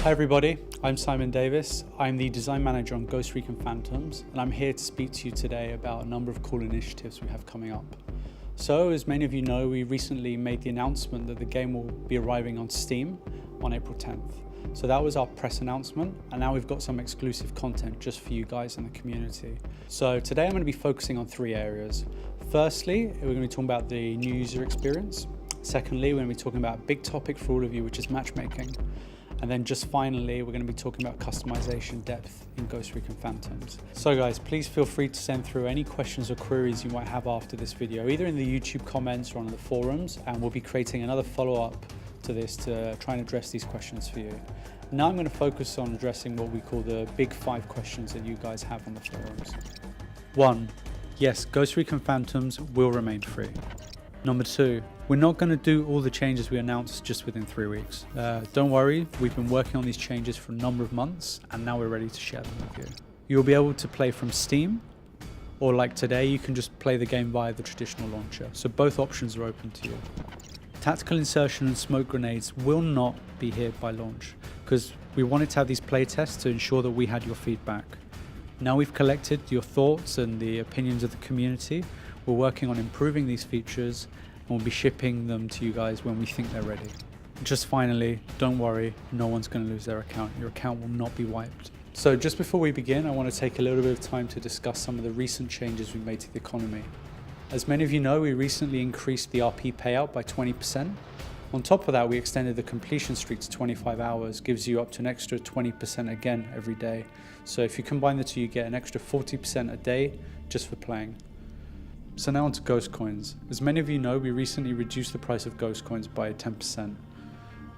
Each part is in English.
Hi everybody, I'm Simon Davis. I'm the design manager on Ghost Recon Phantoms, and I'm here to speak to you today about a number of cool initiatives we have coming up. So, as many of you know, we recently made the announcement that the game will be arriving on Steam on April 10th. So that was our press announcement, and now we've got some exclusive content just for you guys in the community. So today I'm going to be focusing on three areas. Firstly, we're going to be talking about the new user experience. Secondly, we're going to be talking about a big topic for all of you, which is matchmaking. And then just finally, we're going to be talking about customization depth in Ghost Recon Phantoms. So guys, please feel free to send through any questions or queries you might have after this video, either in the YouTube comments or on the forums, and we'll be creating another follow-up to this to try and address these questions for you. Now I'm going to focus on addressing what we call the big 5 questions that you guys have on the forums. 1. Yes, Ghost Recon Phantoms will remain free. Number 2, we're not going to do all the changes we announced just within 3 weeks. Don't worry, we've been working on these changes for a number of months and now we're ready to share them with you. You'll be able to play from Steam, or like today, you can just play the game via the traditional launcher. So both options are open to you. Tactical insertion and smoke grenades will not be here by launch because we wanted to have these playtests to ensure that we had your feedback. Now we've collected your thoughts and the opinions of the community. We're working on improving these features and we'll be shipping them to you guys when we think they're ready. Just finally, don't worry, no one's going to lose their account. Your account will not be wiped. So just before we begin, I want to take a little bit of time to discuss some of the recent changes we made to the economy. As many of you know, we recently increased the RP payout by 20%. On top of that, we extended the completion streak to 25 hours, gives you up to an extra 20% again every day. So if you combine the two, you get an extra 40% a day just for playing. So now on to Ghost Coins. As many of you know, we recently reduced the price of Ghost Coins by 10%.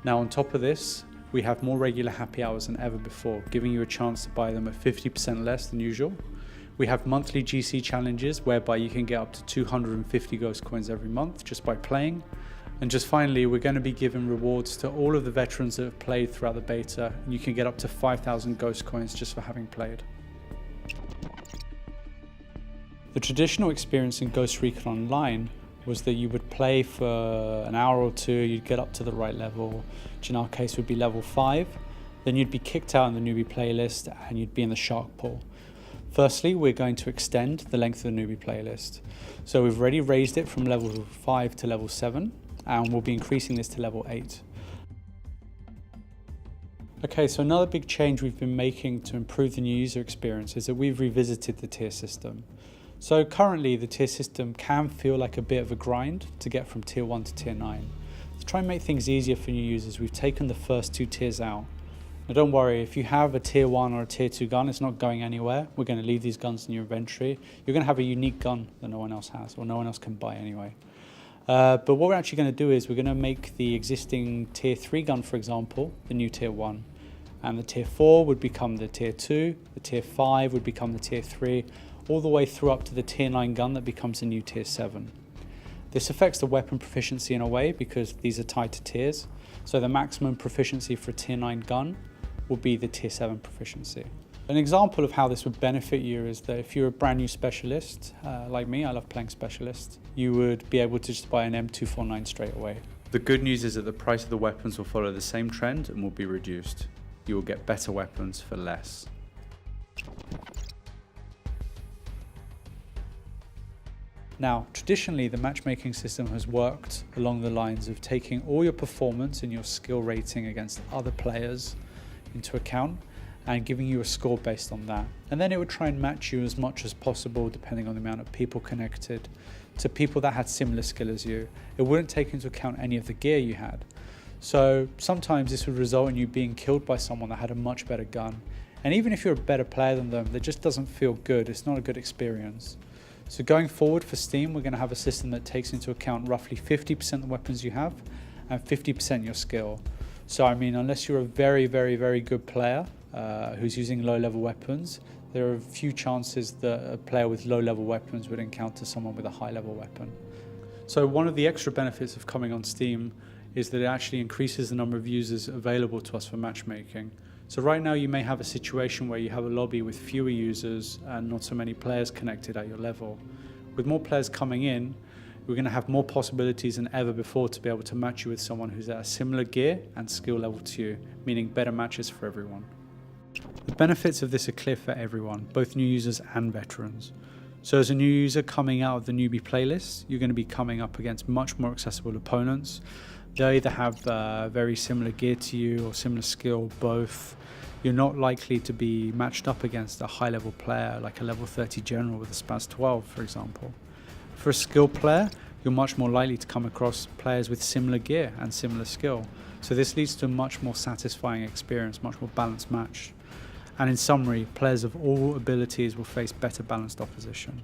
Now on top of this, we have more regular happy hours than ever before, giving you a chance to buy them at 50% less than usual. We have monthly GC challenges whereby you can get up to 250 Ghost Coins every month just by playing. And just finally, we're going to be giving rewards to all of the veterans that have played throughout the beta, and you can get up to 5,000 Ghost Coins just for having played. The traditional experience in Ghost Recon Online was that you would play for an hour or two, you'd get up to the right level, which in our case would be level 5, then you'd be kicked out in the newbie playlist and you'd be in the shark pool. Firstly, we're going to extend the length of the newbie playlist. So we've already raised it from level 5 to level 7, and we'll be increasing this to level 8. Okay, so another big change we've been making to improve the new user experience is that we've revisited the tier system. So currently the tier system can feel like a bit of a grind to get from tier 1 to tier 9. To try and make things easier for new users, we've taken the first 2 tiers out. Now don't worry, if you have a tier 1 or a tier 2 gun, it's not going anywhere. We're going to leave these guns in your inventory. You're going to have a unique gun that no one else has, or no one else can buy anyway. But what we're actually going to do is we're going to make the existing tier 3 gun, for example, the new tier 1. And the tier 4 would become the tier 2, the tier 5 would become the tier 3, all the way through up to the tier 9 gun that becomes the new tier 7. This affects the weapon proficiency in a way because these are tied to tiers. So the maximum proficiency for a tier 9 gun will be the tier 7 proficiency. An example of how this would benefit you is that if you're a brand new specialist, like me, I love playing specialist, you would be able to just buy an M249 straight away. The good news is that the price of the weapons will follow the same trend and will be reduced. You will get better weapons for less. Now, traditionally, the matchmaking system has worked along the lines of taking all your performance and your skill rating against other players into account and giving you a score based on that. And then it would try and match you as much as possible, depending on the amount of people connected, to people that had similar skill as you. It wouldn't take into account any of the gear you had. So sometimes this would result in you being killed by someone that had a much better gun. And even if you're a better player than them, that just doesn't feel good. It's not a good experience. So going forward for Steam, we're going to have a system that takes into account roughly 50% of the weapons you have and 50% your skill. So I mean, unless you're a very, very, very good player who's using low-level weapons, there are a few chances that a player with low-level weapons would encounter someone with a high-level weapon. So one of the extra benefits of coming on Steam is that it actually increases the number of users available to us for matchmaking. So right now you may have a situation where you have a lobby with fewer users and not so many players connected at your level. With more players coming in, we're going to have more possibilities than ever before to be able to match you with someone who's at a similar gear and skill level to you, meaning better matches for everyone. The benefits of this are clear for everyone, both new users and veterans. So as a new user coming out of the newbie playlist, you're going to be coming up against much more accessible opponents. They either have very similar gear to you or similar skill, both. You're not likely to be matched up against a high-level player like a level 30 general with a Spaz 12, for example. For a skilled player, you're much more likely to come across players with similar gear and similar skill. So this leads to a much more satisfying experience, much more balanced match. And in summary, players of all abilities will face better balanced opposition.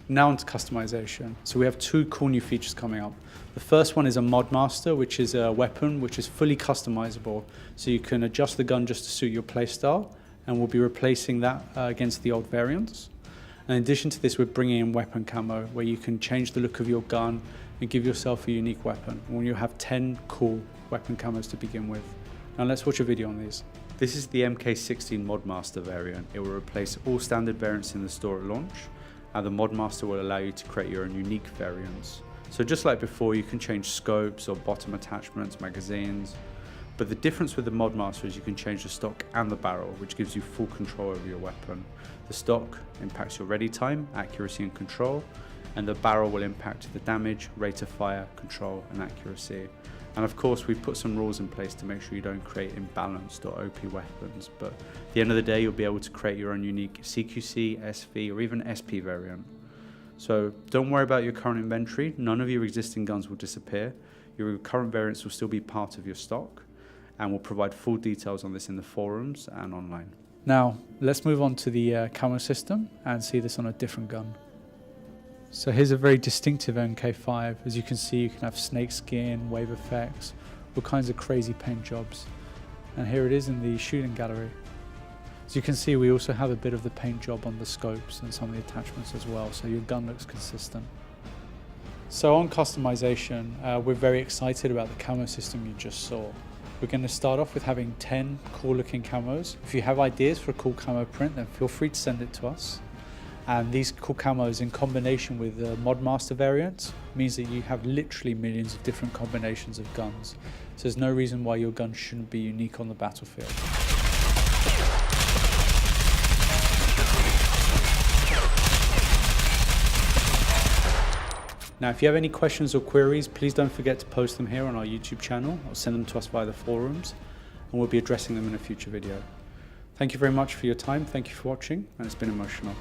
Now onto customization. So we have two cool new features coming up. The first one is a mod master, which is a weapon which is fully customizable. So you can adjust the gun just to suit your playstyle, and we'll be replacing that against the old variants. And in addition to this, we're bringing in weapon camo, where you can change the look of your gun and give yourself a unique weapon. And you'll have 10 cool weapon camos to begin with. Now let's watch a video on these. This is the MK16 Mod Master variant. It will replace all standard variants in the store at launch, and the Mod Master will allow you to create your own unique variants. So just like before, you can change scopes or bottom attachments, magazines, but the difference with the Mod Master is you can change the stock and the barrel, which gives you full control over your weapon. The stock impacts your ready time, accuracy and control, and the barrel will impact the damage, rate of fire, control and accuracy. And of course, we've put some rules in place to make sure you don't create imbalanced or OP weapons, but at the end of the day, you'll be able to create your own unique CQC, SV, or even SP variant. So don't worry about your current inventory. None of your existing guns will disappear. Your current variants will still be part of your stock, and we'll provide full details on this in the forums and online. Now, let's move on to the camo system and see this on a different gun. So here's a very distinctive MK5. As you can see, you can have snake skin, wave effects, all kinds of crazy paint jobs. And here it is in the shooting gallery. As you can see, we also have a bit of the paint job on the scopes and some of the attachments as well, so your gun looks consistent. So on customization, we're very excited about the camo system you just saw. We're going to start off with having 10 cool looking camos. If you have ideas for a cool camo print, then feel free to send it to us. And these cool camos in combination with the Mod Master variant means that you have literally millions of different combinations of guns. So there's no reason why your gun shouldn't be unique on the battlefield. Now, if you have any questions or queries, please don't forget to post them here on our YouTube channel or send them to us via the forums, and we'll be addressing them in a future video. Thank you very much for your time. Thank you for watching, and it's been emotional.